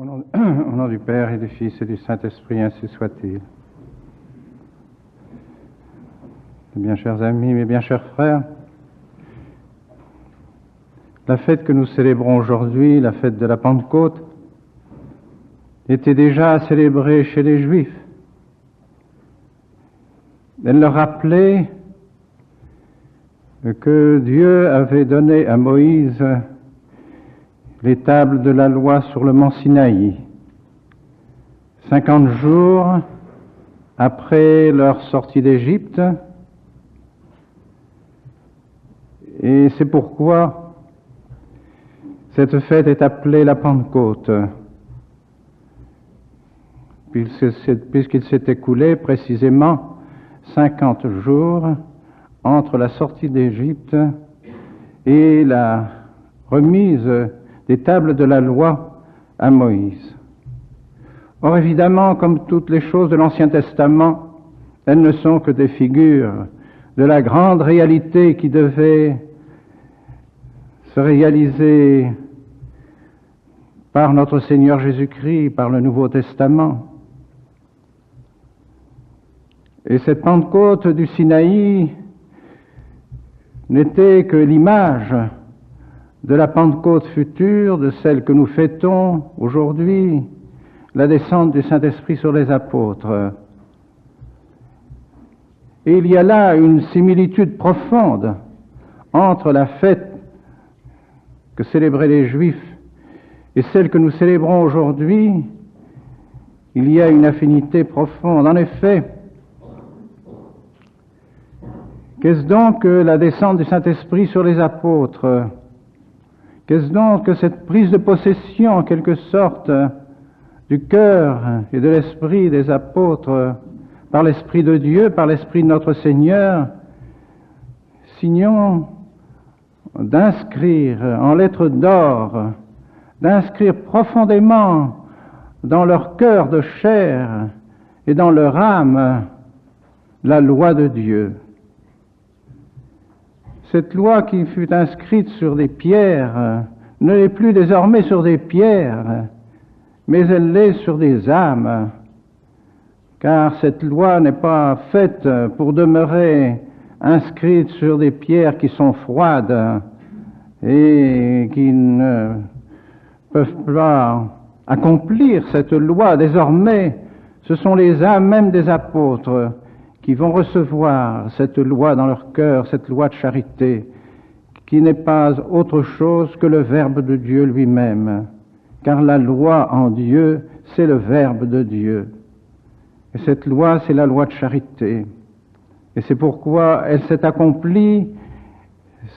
Au nom du Père et du Fils et du Saint-Esprit, ainsi soit-il. Mes bien chers amis, mes bien chers frères, la fête que nous célébrons aujourd'hui, la fête de la Pentecôte, était déjà célébrée chez les Juifs. Elle leur rappelait que Dieu avait donné à Moïse les tables de la loi sur le mont Sinaï, 50 jours après leur sortie d'Égypte, et c'est pourquoi cette fête est appelée la Pentecôte, puisqu'il s'est écoulé précisément 50 jours entre la sortie d'Égypte et la remise des tables de la loi à Moïse. Or, évidemment, comme toutes les choses de l'Ancien Testament, elles ne sont que des figures de la grande réalité qui devait se réaliser par notre Seigneur Jésus-Christ, par le Nouveau Testament. Et cette Pentecôte du Sinaï n'était que l'image de la Pentecôte future, de celle que nous fêtons aujourd'hui, la descente du Saint-Esprit sur les apôtres. Et il y a là une similitude profonde entre la fête que célébraient les Juifs et celle que nous célébrons aujourd'hui. Il y a une affinité profonde. En effet, qu'est-ce donc que la descente du Saint-Esprit sur les apôtres? Qu'est-ce donc que cette prise de possession, en quelque sorte, du cœur et de l'esprit des apôtres, par l'Esprit de Dieu, par l'Esprit de notre Seigneur, signons d'inscrire en lettres d'or, d'inscrire profondément dans leur cœur de chair et dans leur âme la loi de Dieu. Cette loi qui fut inscrite sur des pierres ne l'est plus désormais sur des pierres, mais elle l'est sur des âmes, car cette loi n'est pas faite pour demeurer inscrite sur des pierres qui sont froides et qui ne peuvent pas accomplir cette loi. Désormais, ce sont les âmes même des apôtres qui vont recevoir cette loi dans leur cœur, cette loi de charité, qui n'est pas autre chose que le Verbe de Dieu lui-même, car la loi en Dieu, c'est le Verbe de Dieu. Et cette loi, c'est la loi de charité. Et c'est pourquoi elle s'est accomplie,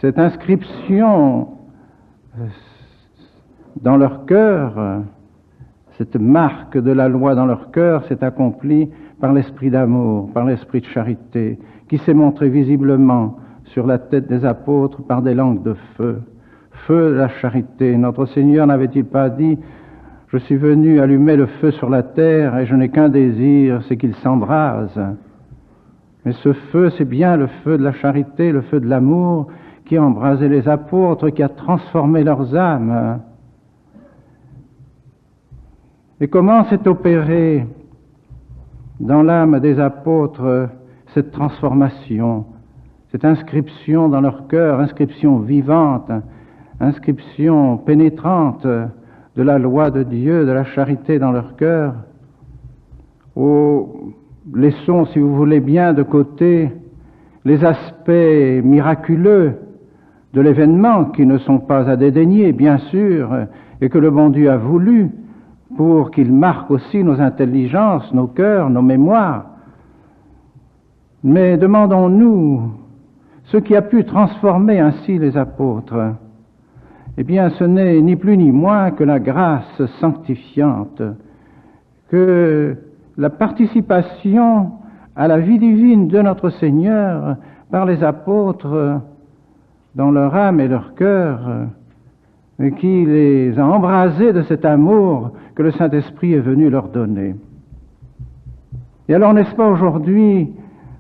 cette inscription dans leur cœur, cette marque de la loi dans leur cœur s'est accomplie par l'esprit d'amour, par l'esprit de charité, qui s'est montré visiblement sur la tête des apôtres par des langues de feu. Feu de la charité. Notre Seigneur n'avait-il pas dit « Je suis venu allumer le feu sur la terre et je n'ai qu'un désir, c'est qu'il s'embrase ». Mais ce feu, c'est bien le feu de la charité, le feu de l'amour qui a embrasé les apôtres, qui a transformé leurs âmes. Et comment s'est opérée dans l'âme des apôtres cette transformation, cette inscription dans leur cœur, inscription vivante, inscription pénétrante de la loi de Dieu, de la charité dans leur cœur? Laissons, si vous voulez bien, de côté les aspects miraculeux de l'événement qui ne sont pas à dédaigner, bien sûr, et que le bon Dieu a voulu pour qu'il marque aussi nos intelligences, nos cœurs, nos mémoires. Mais demandons-nous ce qui a pu transformer ainsi les apôtres. Eh bien, ce n'est ni plus ni moins que la grâce sanctifiante, que la participation à la vie divine de notre Seigneur par les apôtres dans leur âme et leur cœur, qui les a embrasés de cet amour que le Saint-Esprit est venu leur donner. Et alors, n'est-ce pas aujourd'hui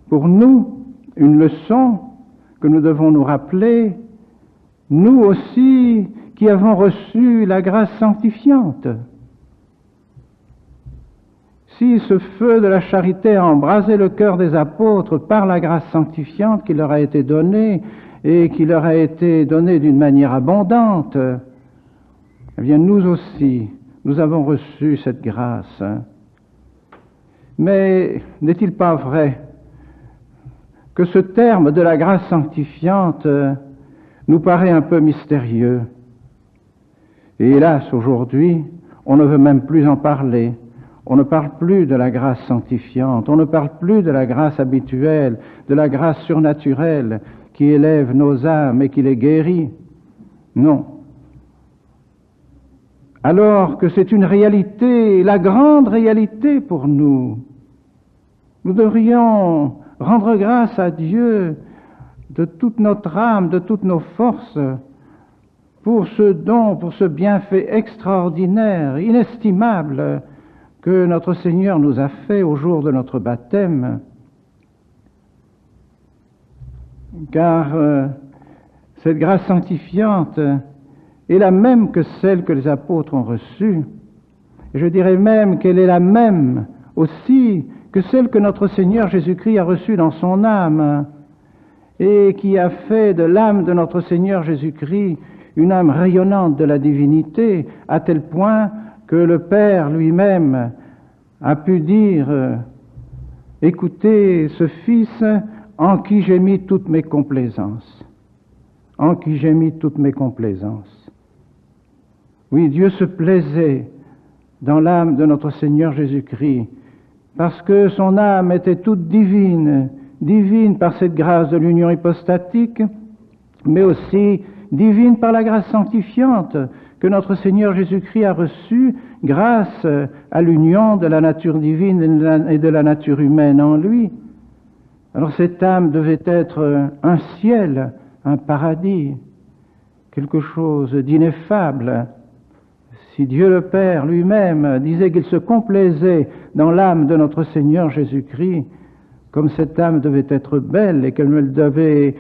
pour nous une leçon que nous devons nous rappeler, nous aussi qui avons reçu la grâce sanctifiante? si ce feu de la charité a embrasé le cœur des apôtres par la grâce sanctifiante qui leur a été donnée, et qui leur a été donnée d'une manière abondante, eh bien nous aussi, nous avons reçu cette grâce. Mais n'est-il pas vrai que ce terme de la grâce sanctifiante nous paraît un peu mystérieux? Et hélas, aujourd'hui, on ne veut même plus en parler. On ne parle plus de la grâce sanctifiante, on ne parle plus de la grâce habituelle, de la grâce surnaturelle qui élève nos âmes et qui les guérit. Non. Alors que c'est une réalité, la grande réalité pour nous. Nous devrions rendre grâce à Dieu de toute notre âme, de toutes nos forces, pour ce don, pour ce bienfait extraordinaire, inestimable, que notre Seigneur nous a fait au jour de notre baptême. Car cette grâce sanctifiante est la même que celle que les apôtres ont reçue. Et je dirais même qu'elle est la même aussi que celle que notre Seigneur Jésus-Christ a reçue dans son âme et qui a fait de l'âme de notre Seigneur Jésus-Christ une âme rayonnante de la divinité, à tel point que le Père lui-même a pu dire « Écoutez ce Fils en qui j'ai mis toutes mes complaisances. » En qui j'ai mis toutes mes complaisances. Oui, Dieu se plaisait dans l'âme de notre Seigneur Jésus-Christ, parce que son âme était toute divine, divine par cette grâce de l'union hypostatique, mais aussi divine par la grâce sanctifiante que notre Seigneur Jésus-Christ a reçue grâce à l'union de la nature divine et de la nature humaine en lui. Alors cette âme devait être un ciel, un paradis, quelque chose d'ineffable. Si Dieu le Père lui-même disait qu'il se complaisait dans l'âme de notre Seigneur Jésus-Christ, comme cette âme devait être belle et qu'elle devait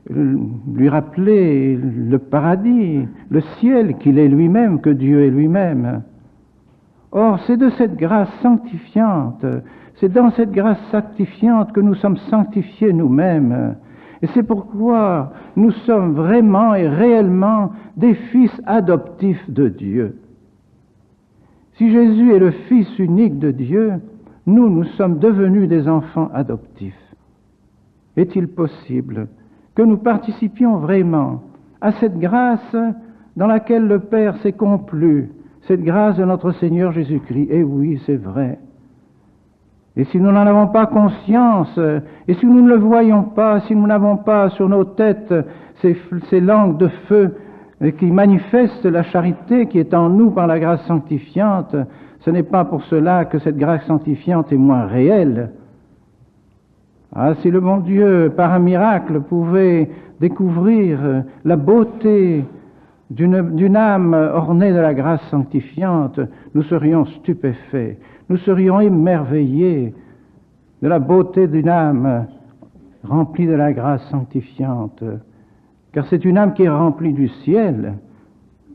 lui rappeler le paradis, le ciel qu'il est lui-même, que Dieu est lui-même. Or, c'est de cette grâce sanctifiante, c'est dans cette grâce sanctifiante que nous sommes sanctifiés nous-mêmes. Et c'est pourquoi nous sommes vraiment et réellement des fils adoptifs de Dieu. Si Jésus est le Fils unique de Dieu, nous sommes devenus des enfants adoptifs. Est-il possible que nous participions vraiment à cette grâce dans laquelle le Père s'est complu, cette grâce de notre Seigneur Jésus-Christ? Eh oui, c'est vrai. Et si nous n'en avons pas conscience, et si nous ne le voyons pas, si nous n'avons pas sur nos têtes ces langues de feu qui manifestent la charité qui est en nous par la grâce sanctifiante, ce n'est pas pour cela que cette grâce sanctifiante est moins réelle. Ah, si le bon Dieu, par un miracle, pouvait découvrir la beauté d'une âme ornée de la grâce sanctifiante, nous serions stupéfaits, nous serions émerveillés de la beauté d'une âme remplie de la grâce sanctifiante, car c'est une âme qui est remplie du ciel.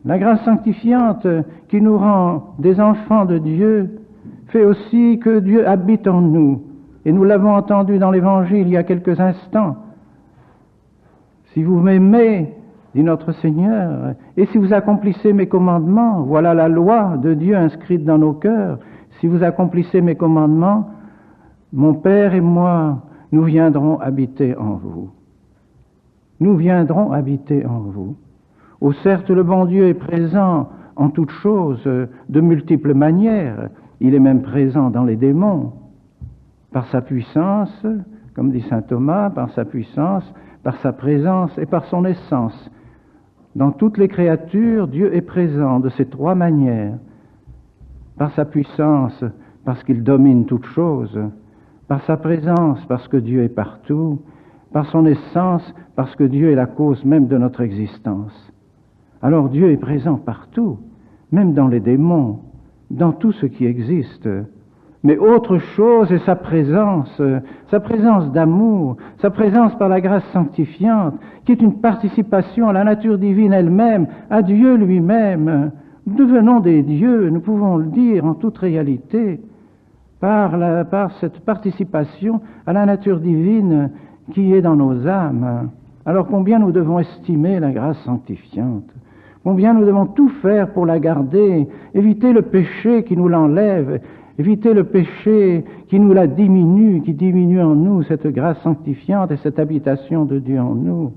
La grâce sanctifiante qui nous rend des enfants de Dieu fait aussi que Dieu habite en nous. Et nous l'avons entendu dans l'Évangile il y a quelques instants. Si vous m'aimez, dit notre Seigneur, et si vous accomplissez mes commandements, voilà la loi de Dieu inscrite dans nos cœurs, si vous accomplissez mes commandements, mon Père et moi, nous viendrons habiter en vous. Nous viendrons habiter en vous. Oh, certes, le bon Dieu est présent en toutes choses, de multiples manières. Il est même présent dans les démons. Par sa puissance, comme dit saint Thomas, par sa puissance, par sa présence et par son essence. Dans toutes les créatures, Dieu est présent de ces trois manières. Par sa puissance, parce qu'il domine toutes choses. Par sa présence, parce que Dieu est partout. Par son essence, parce que Dieu est la cause même de notre existence. Alors Dieu est présent partout, même dans les démons, dans tout ce qui existe. Mais autre chose est sa présence d'amour, sa présence par la grâce sanctifiante, qui est une participation à la nature divine elle-même, à Dieu lui-même. Nous devenons des dieux, nous pouvons le dire en toute réalité. par cette participation à la nature divine qui est dans nos âmes. Alors combien nous devons estimer la grâce sanctifiante, combien nous devons tout faire pour la garder, éviter le péché qui nous l'enlève, éviter le péché qui nous la diminue, qui diminue en nous cette grâce sanctifiante et cette habitation de Dieu en nous.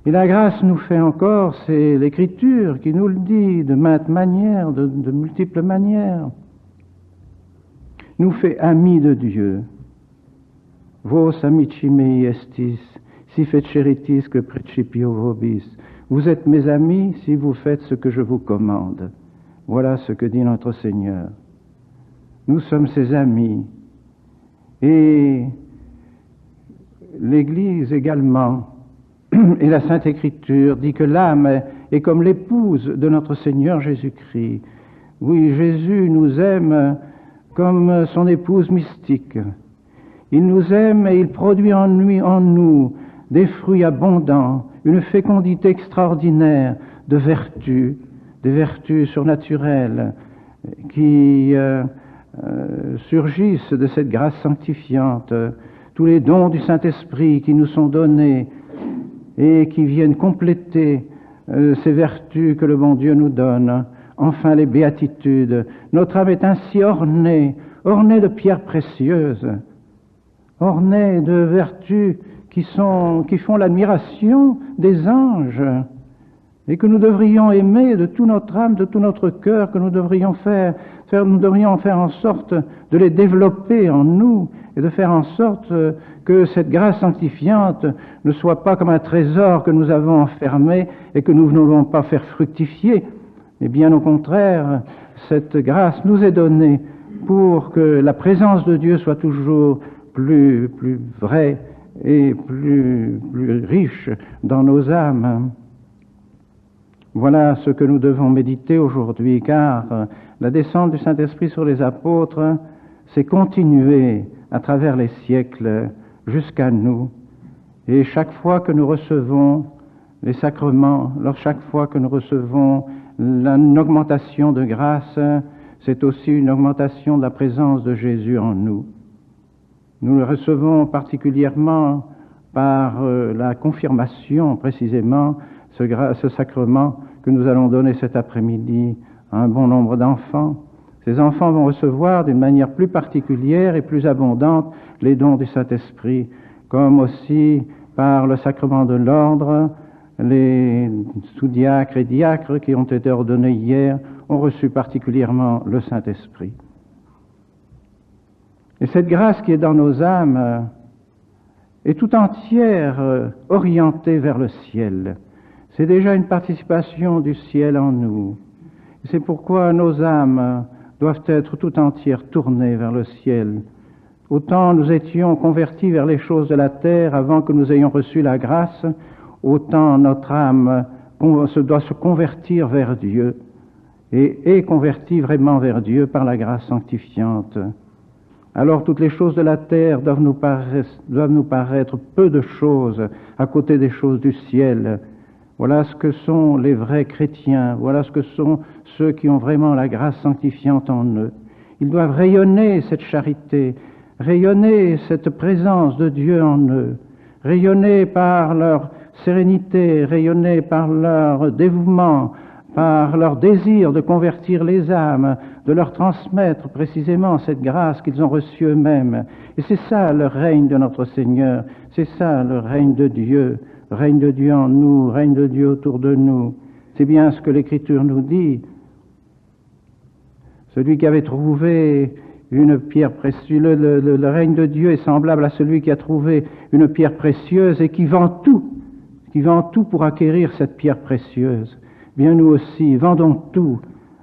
Et la grâce nous fait encore, c'est l'Écriture qui nous le dit de maintes manières, de multiples manières, nous fait amis de Dieu. Vos amici mei estis, si feceritis que principio vobis. Vous êtes mes amis si vous faites ce que je vous commande. Voilà ce que dit notre Seigneur. Nous sommes ses amis. Et l'Église également, et la Sainte Écriture dit que l'âme est comme l'épouse de notre Seigneur Jésus-Christ. Oui, Jésus nous aime comme son épouse mystique. Il nous aime et il produit en nous des fruits abondants, une fécondité extraordinaire de vertus, des vertus surnaturelles qui surgissent de cette grâce sanctifiante, tous les dons du Saint-Esprit qui nous sont donnés et qui viennent compléter ces vertus que le bon Dieu nous donne. Enfin, les béatitudes. Notre âme est ainsi ornée de pierres précieuses, ornée de vertus qui font l'admiration des anges et que nous devrions aimer de toute notre âme, de tout notre cœur, que nous devrions faire en sorte de les développer en nous et de faire en sorte que cette grâce sanctifiante ne soit pas comme un trésor que nous avons enfermé et que nous ne voulons pas faire fructifier. Mais bien au contraire, cette grâce nous est donnée pour que la présence de Dieu soit toujours plus vraie et plus riche dans nos âmes. Voilà ce que nous devons méditer aujourd'hui, car la descente du Saint-Esprit sur les apôtres s'est continuée à travers les siècles jusqu'à nous. Et chaque fois que nous recevons les sacrements, chaque fois que nous recevons une augmentation de grâce, c'est aussi une augmentation de la présence de Jésus en nous. Nous le recevons particulièrement par la confirmation, précisément, ce sacrement que nous allons donner cet après-midi à un bon nombre d'enfants. Ces enfants vont recevoir d'une manière plus particulière et plus abondante les dons du Saint-Esprit, comme aussi par le sacrement de l'ordre, les sous-diacres et diacres qui ont été ordonnés hier ont reçu particulièrement le Saint-Esprit. Et cette grâce qui est dans nos âmes est tout entière orientée vers le ciel. C'est déjà une participation du ciel en nous. C'est pourquoi nos âmes doivent être tout entières tournées vers le ciel. Autant nous étions convertis vers les choses de la terre avant que nous ayons reçu la grâce, autant notre âme doit se convertir vers Dieu et est convertie vraiment vers Dieu par la grâce sanctifiante. Alors toutes les choses de la terre doivent nous paraître peu de choses à côté des choses du ciel. Voilà ce que sont les vrais chrétiens, voilà ce que sont ceux qui ont vraiment la grâce sanctifiante en eux. Ils doivent rayonner cette charité, rayonner cette présence de Dieu en eux, rayonner par leur sérénité, rayonner par leur dévouement, par leur désir de convertir les âmes, de leur transmettre précisément cette grâce qu'ils ont reçue eux-mêmes. Et c'est ça le règne de notre Seigneur, c'est ça le règne de Dieu en nous, règne de Dieu autour de nous. C'est bien ce que l'Écriture nous dit. Celui qui avait trouvé une pierre précieuse, le règne de Dieu est semblable à celui qui a trouvé une pierre précieuse et qui vend tout pour acquérir cette pierre précieuse. Bien nous aussi, vendons tout,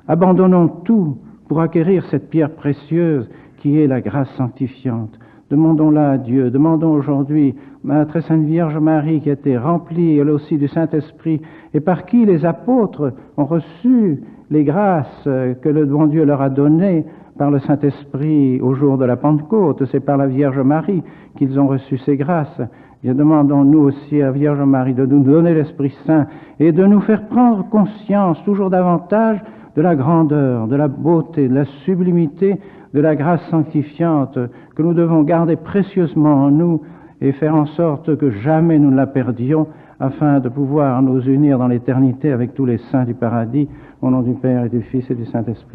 abandonnons tout pour acquérir cette pierre précieuse qui est la grâce sanctifiante. Demandons-la à Dieu, demandons aujourd'hui à la très sainte Vierge Marie qui a été remplie elle aussi du Saint-Esprit et par qui les apôtres ont reçu les grâces que le bon Dieu leur a données par le Saint-Esprit au jour de la Pentecôte. C'est par la Vierge Marie qu'ils ont reçu ces grâces. Bien, demandons-nous aussi à la Vierge Marie de nous donner l'Esprit Saint et de nous faire prendre conscience toujours davantage de la grandeur, de la beauté, de la sublimité de la grâce sanctifiante que nous devons garder précieusement en nous et faire en sorte que jamais nous ne la perdions, afin de pouvoir nous unir dans l'éternité avec tous les saints du paradis, au nom du Père et du Fils et du Saint-Esprit.